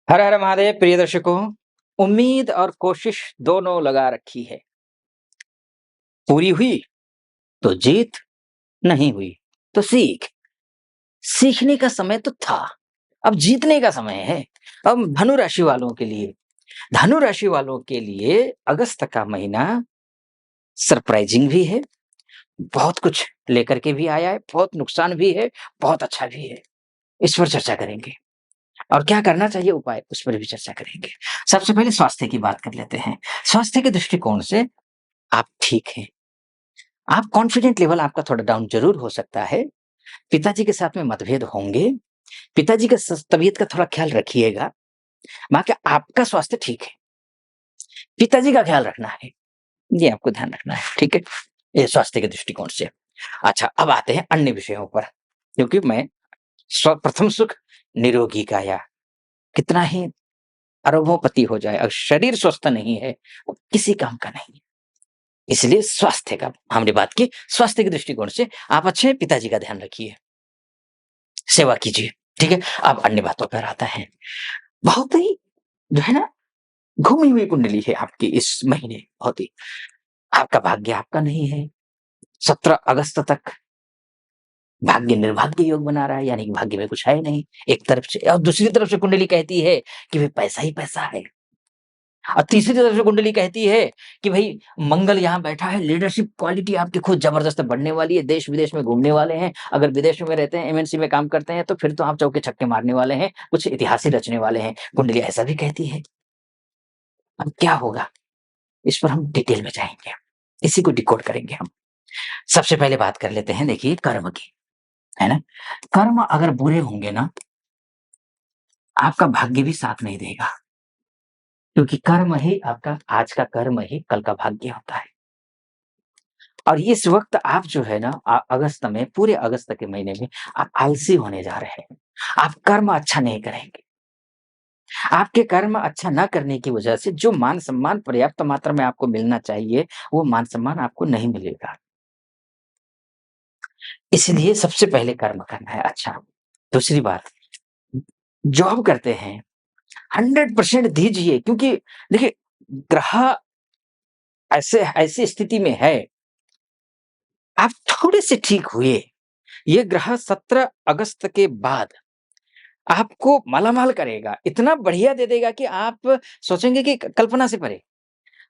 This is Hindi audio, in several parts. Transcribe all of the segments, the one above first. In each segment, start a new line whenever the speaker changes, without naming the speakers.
हर हर महादेव प्रिय दर्शकों, उम्मीद और कोशिश दोनों लगा रखी है। पूरी हुई तो जीत, नहीं हुई तो सीख। सीखने का समय तो था, अब जीतने का समय है। अब धनु राशि वालों के लिए अगस्त का महीना सरप्राइजिंग भी है, बहुत कुछ लेकर के भी आया है, बहुत नुकसान भी है, बहुत अच्छा भी है। इस पर चर्चा करेंगे और क्या करना चाहिए उपाय, उस पर भी चर्चा करेंगे। सबसे पहले स्वास्थ्य की बात कर लेते हैं। स्वास्थ्य के दृष्टिकोण से आप ठीक हैं। आप कॉन्फिडेंट लेवल आपका थोड़ा डाउन ज़रूर हो सकता है। पिताजी के साथ में मतभेद होंगे। पिताजी का तबीयत का थोड़ा ख्याल रखिएगा। बाकी आपका स्वास्थ्य ठीक है। पिताजी का ख्याल रखना है, ये आपको ध्यान रखना है, ठीक है? ये स्वास्थ्य के दृष्टिकोण से। अच्छा, अब आते हैं अन्य विषयों पर, क्योंकि मैं प्रथम सुख निरोगी काया, कितना ही अरबों-पति हो जाए, अगर शरीर स्वस्थ नहीं है, वो किसी काम का नहीं है। इसलिए स्वास्थ्य का हमने बात की, स्वास्थ्य के दृष्टिकोण से आप अच्छे हैं, पिताजी का ध्यान रखिए। सेवा कीजिए, ठीक है? अब अन्य बातों पर आता है। बहुत ही जो है ना, घूमी हुई कुंडली है आपकी इस महीने, बहुत ही। आपका भाग्य आपका नहीं है। 17 अगस्त तक भाग्य निर्भाग्य योग बना रहा है, यानी कि भाग्य में कुछ है नहीं, एक तरफ से, और दूसरी तरफ से कुंडली कहती है कि भई पैसा ही पैसा है। और तीसरी तरफ से कुंडली कहती है कि भई मंगल यहाँ बैठा है, लीडरशिप क्वालिटी आपकी खुद ज़बरदस्त बढ़ने वाली है, देश-विदेश में घूमने वाले हैं। अगर विदेशों में रहते हैं, एमएनसी में काम करते हैं, तो फिर तो आप चौके-छक्के मारने वाले हैं, कुछ इतिहास ही रचने वाले हैं। कुंडली ऐसा भी कहती है। अब क्या होगा? इस पर हम डिटेल में जाएँगे। इसी को डिकोड करेंगे हम। सबसे पहले बात कर लेते हैं, देखिए, कर्म की, है ना? कर्म अगर बुरे होंगे ना, आपका भाग्य भी साथ नहीं देगा, क्योंकि कर्म ही आपका, आज का कर्म ही कल का भाग्य होता है। और इस वक़्त आप जो है ना, अगस्त में, पूरे अगस्त के महीने में आप आलसी होने जा रहे हैं। आप कर्म अच्छा नहीं करेंगे। आपके कर्म अच्छा ना करने की वजह से जो मान-सम्मान पर्याप्त मात्रा में आपको मिलना चाहिए, वो मान-सम्मान आपको नहीं मिलेगा। इसलिए सबसे पहले कर्म करना है अच्छा। दूसरी बात, जॉब करते हैं, 100% दीजिए, क्योंकि देखिए, ग्रह ऐसे ऐसी स्थिति में है, आप थोड़े-से ठीक हुए, ये ग्रह 17 अगस्त के बाद आपको मालामाल करेगा, इतना बढ़िया दे देगा कि आप सोचेंगे कि कल्पना से परे।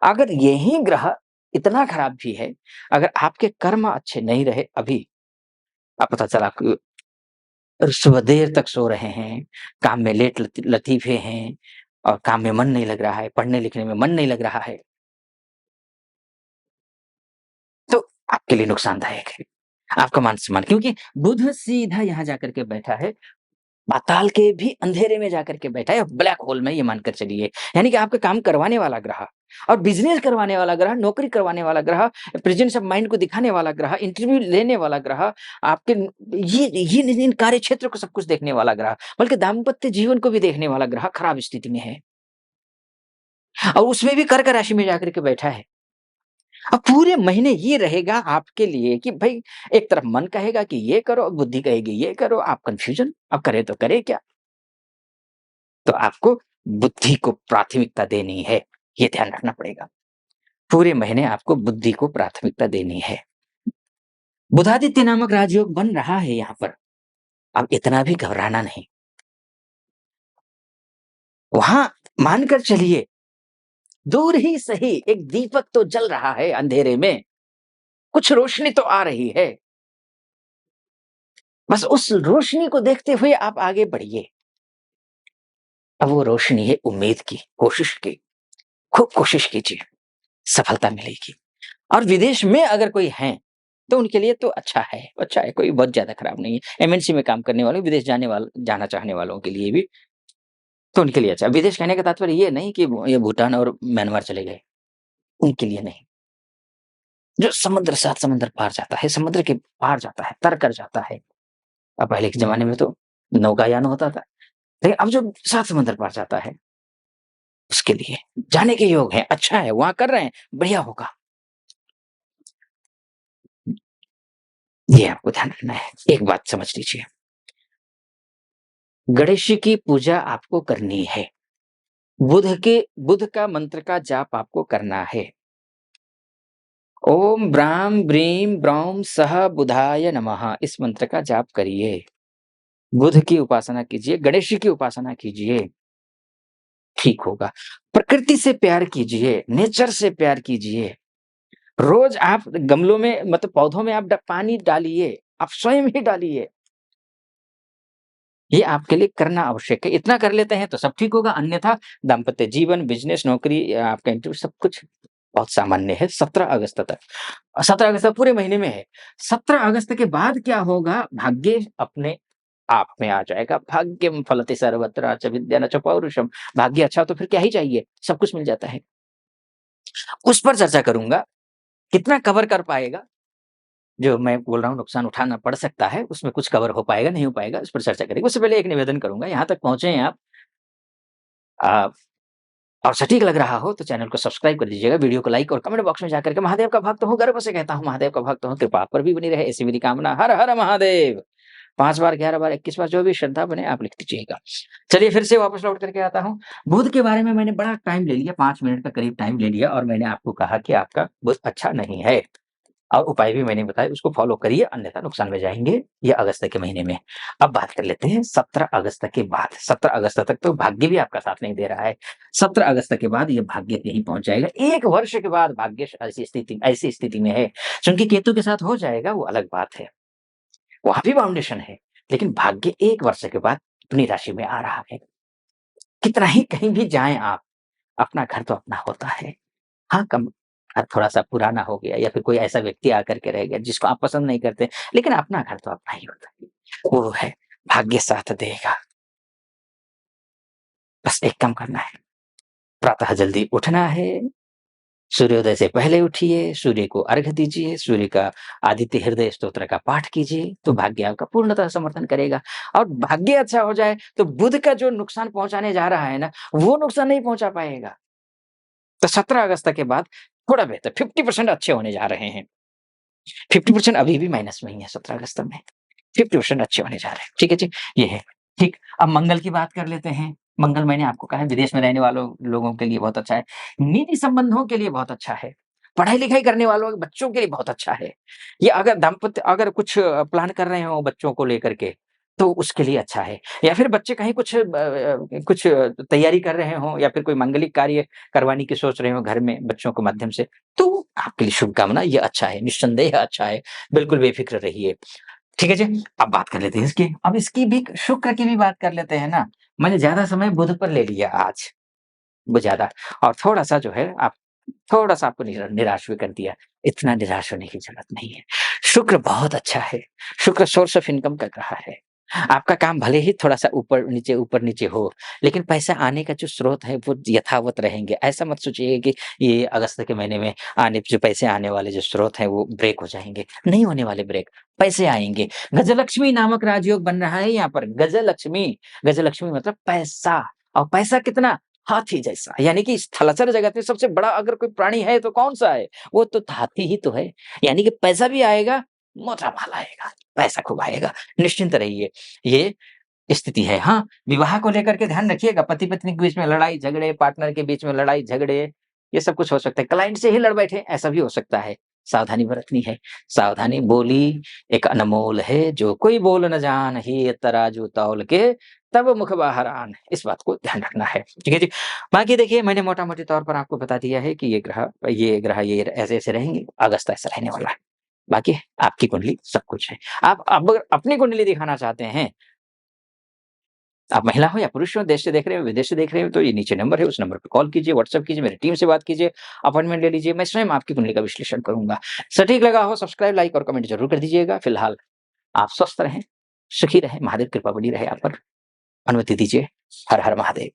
अगर यही ग्रह इतना खराब भी है, अगर आपके कर्म अच्छे नहीं रहे अभी, अब पता चला आप सुबह देर तक सो रहे हैं, काम में लेट लतीफ़े हैं और काम में मन नहीं लग रहा है, पढ़ने-लिखने में मन नहीं लग रहा है, तो आपके लिए नुकसानदायक है। आपका मान-सम्मान, क्योंकि बुध सीधा यहाँ जाकर के बैठा है, पाताल के भी अंधेरे में जाकर के बैठा है, ब्लैक होल में, ये मानकर चलिए। यानी कि आपका काम करवाने वाला ग्रह और बिज़नेस करवाने वाला ग्रह, नौकरी करवाने वाला ग्रह, प्रेजेंस ऑफ माइंड को दिखाने वाला ग्रह, इंटरव्यू लेने वाला ग्रह, आपके ये इन कार्य क्षेत्र को सब कुछ देखने वाला ग्रह, बल्कि दाम्पत्य जीवन को भी देखने वाला ग्रह खराब स्थिति में है, और उसमें भी कर्क राशि में जाकर के बैठा है। अब पूरे महीने ये रहेगा आपके लिए कि भई, एक तरफ मन कहेगा कि ये करो, बुद्धि कहेगी ये करो, आप कन्फ्यूज़न, अब करें तो करें क्या? तो आपको बुद्धि को प्राथमिकता देनी है, ये ध्यान रखना पड़ेगा। पूरे महीने आपको बुद्धि को प्राथमिकता देनी है। बुधादित्य नामक राजयोग बन रहा है यहाँ पर, अब इतना भी घबराना नहीं। वहाँ मानकर चलिए, दूर ही सही एक दीपक तो जल रहा है अंधेरे में, कुछ रोशनी तो आ रही है। बस उस रोशनी को देखते हुए आप आगे बढ़िए। अब वो रोशनी है उम्मीद की, कोशिश की। खूब कोशिश कीजिए, सफलता मिलेगी। और विदेश में अगर कोई हैं, तो उनके लिए तो अच्छा है, कोई बहुत ज़्यादा खराब नहीं है। एमएनसी में काम करने वालों, विदेश जाना चाहने वालों के लिए भी, तो उनके लिए अच्छा है। विदेश कहने का तात्पर्य ये नहीं कि ये भूटान और म्यांमार चले गए, उनके लिए नहीं। जो समुद्र, 7 समुद्र पार जाता है, समुद्र के पार जाता है, तर कर जाता है। अब पहले के ज़माने में तो नौकायान होता था, लेकिन अब जो 7 समुद्र पार जाता है, उसके लिए जाने के योग हैं, अच्छा है, वहाँ कर रहे हैं, बढ़िया होगा। ये आपको ध्यान रखना है। एक बात समझ लीजिए, गणेश जी की पूजा आपको करनी है। बुध का मंत्र का जाप आपको करना है। ओम ब्राम ब्रीम ब्रौम सह बुधाय नमः, इस मंत्र का जाप करिए। बुध की उपासना कीजिए, गणेश जी की उपासना कीजिए, ठीक होगा। प्रकृति से प्यार कीजिए, नेचर से प्यार कीजिए। रोज आप गमलों में मतलब पौधों में आप पानी डालिए, आप स्वयं ही डालिए। ये आपके लिए करना आवश्यक है। इतना कर लेते हैं तो सब ठीक होगा, अन्यथा दाम्पत्य जीवन, बिज़नेस, नौकरी या आपका इंटरव्यू सब कुछ बहुत सामान्य है 17 अगस्त तक। 17 अगस्त पूरे महीने में है। 17 अगस्त के बाद क्या होगा, भाग्य अपने आप में आ जाएगा। भाग्यम फलति सर्वत्र च विद्या न च पौरुषम। भाग्य अच्छा हो तो फिर क्या ही चाहिए, सब कुछ मिल जाता है। उस पर चर्चा करूँगा, कितना कवर कर पाएगा, जो मैं बोल रहा हूँ नुकसान उठाना पड़ सकता है, उसमें कुछ कवर हो पाएगा, नहीं हो पाएगा, उस पर चर्चा करेंगे। उससे पहले एक निवेदन करूँगा, यहाँ तक पहुँचे हैं आप अ, और सटीक लग रहा हो तो चैनल को सब्सक्राइब कर दीजिएगा, वीडियो को लाइक और कमेंट बॉक्स में जाकर के महादेव का भक्त हूँ, गर्व से कहता हूँ महादेव का भक्त हूँ, कृपा आप पर भी बनी रहे, ऐसी मेरी कामना। हर हर महादेव। 5 बार, 11 बार, 21 बार जो भी श्रद्धा बने आप लिख दीजिएगा। चलिए फिर से वापस लौट करके आता हूँ। बुध के बारे में मैंने बड़ा टाइम ले लिया, 5 मिनट का करीब टाइम ले लिया और मैंने आपको कहा कि आपका बुध अच्छा नहीं है। और उपाय भी मैंने बताए, उसको फ़ॉलो करिए, अन्यथा नुकसान में जाएँगे, ये अगस्त के महीने में। अब बात कर लेते हैं 17 अगस्त के बाद। 17 अगस्त तक तो भाग्य भी आपका साथ नहीं दे रहा है। 17 अगस्त के बाद ये भाग्य कहीं पहुँच जाएगा। 1 वर्ष के बाद भाग्य ऐसी स्थिति में है, चूँकि केतु के साथ हो जाएगा वो अलग बात है। वहाँ भी बाउंडेशन है, लेकिन भाग्य 1 वर्ष के बाद अपनी राशि में आ रहा है। कितना ही कहीं भी जाएँ आप, अपना घर तो अपना होता है। हाँ, थोड़ा-सा पुराना हो गया या फिर कोई ऐसा व्यक्ति आकर के रह गया जिसको आप पसंद नहीं करते, लेकिन अपना घर तो अपना ही होता है। वो है, भाग्य साथ देगा। बस एक काम करना है, प्रातः जल्दी उठना है, सूर्योदय से पहले उठिए, सूर्य को अर्घ्य दीजिए, सूर्य का आदित्य हृदय स्तोत्र का पाठ कीजिए, तो भाग्य आपका पूर्णतः समर्थन करेगा। और भाग्य अच्छा हो जाए, तो बुध का जो नुकसान पहुँचाने जा रहा है ना, वो नुकसान नहीं पहुँचा पाएगा। तो 17 अगस्त के बाद थोड़ा बेहतर 50% अच्छे होने जा रहे हैं। 50% अभी भी माइनस में ही है 17 अगस्त में। 50% अच्छे होने जा रहे हैं। ठीक है जी, ये है। ठीक, अब मंगल की बात कर लेते हैं। मंगल मैंने आपको कहा है विदेश में रहने वालों लोगों के लिए बहुत अच्छा है। निजी संबंधों के लिए बहुत अच्छा है। पढ़ाई-लिखाई करने वालों के बच्चों के लिए बहुत अच्छा है। ये अगर कुछ प्लान कर रहे हो बच्चों को लेकर के, तो उसके लिए अच्छा है। या फिर बच्चे कहीं कुछ तैयारी कर रहे हों या फिर कोई मांगलिक कार्य करवाने की सोच रहे हो घर में बच्चों के माध्यम से, तो आपके लिए शुभकामना ये अच्छा है, निस्संदेह अच्छा है। बिल्कुल बेफ़िक्र रहिए। ठीक है जी, अब बात कर लेते हैं इसकी। अब इसकी भी शुक्र की भी बात कर लेते हैं ना। मैंने ज़्यादा समय बुध पर ले लिया आज, वो ज़्यादा और थोड़ा-सा जो है आप थोड़ा-सा आपको निराश भी कर दिया। इतना निराश होने की ज़रूरत नहीं है। शुक्र बहुत अच्छा है। शुक्र सोर्स ऑफ इनकम का ग्रह है। आपका काम भले ही थोड़ा-सा ऊपर-नीचे हो, लेकिन पैसा आने का जो स्रोत है वो यथावत रहेंगे। ऐसा मत सोचिए कि ये अगस्त के महीने में पैसे आने वाले जो स्रोत हैं वो ब्रेक हो जाएँगे। नहीं होने वाले ब्रेक, पैसे आएँगे। गजलक्ष्मी नामक राजयोग बन रहा है यहाँ पर। गजलक्ष्मी मतलब पैसा और पैसा कितना? हाथी जैसा, यानी कि स्थलचर जगत में सबसे बड़ा अगर कोई प्राणी है तो कौन-सा है? वो तो हाथी ही तो है। यानी कि पैसा भी आएगा, मोटा माल आएगा, पैसा खूब आएगा। निश्चिंत रहिए, ये स्थिति है। हाँ, विवाह को लेकर के ध्यान रखिएगा, पति-पत्नी के बीच में लड़ाई-झगड़े, पार्टनर के बीच में लड़ाई-झगड़े, ये सब कुछ हो सकता है। क्लाइंट से ही लड़ बैठे, ऐसा भी हो सकता है। सावधानी बरतनी है। सावधानी बोली एक अनमोल है, जो कोई बोल न जानहि तराजू तौल के, तब मुख बाहर आन। इस बात को ध्यान रखना है। ठीक है जी? बाकी देखिए मैंने मोटा-मोटी तौर पर आपको बता दिया है कि ये ऐसे-ऐसे रहेंगे, अगस्त ऐसा रहने वाला है। बाकी आपकी कुंडली सब कुछ है। आप अब अगर अपनी कुंडली दिखाना चाहते हैं, आप महिला हो या पुरुष हो, देश से देख रहे हो, विदेश से देख रहे हो, तो ये नीचे नंबर है, उस नंबर पे कॉल कीजिए, व्हाट्सएप कीजिए, मेरी टीम से बात कीजिए, अपॉइंटमेंट ले लीजिए, मैं स्वयं आपकी कुंडली का विश्लेषण करूँगा। सटीक लगा हो सब्सक्राइब, लाइक और कमेंट ज़रूर कर दीजिएगा। फिलहाल आप स्वस्थ रहें, सुखी रहें, महादेव कृपा बनी रहे आप पर। अनुमति दीजिए। हर हर महादेव।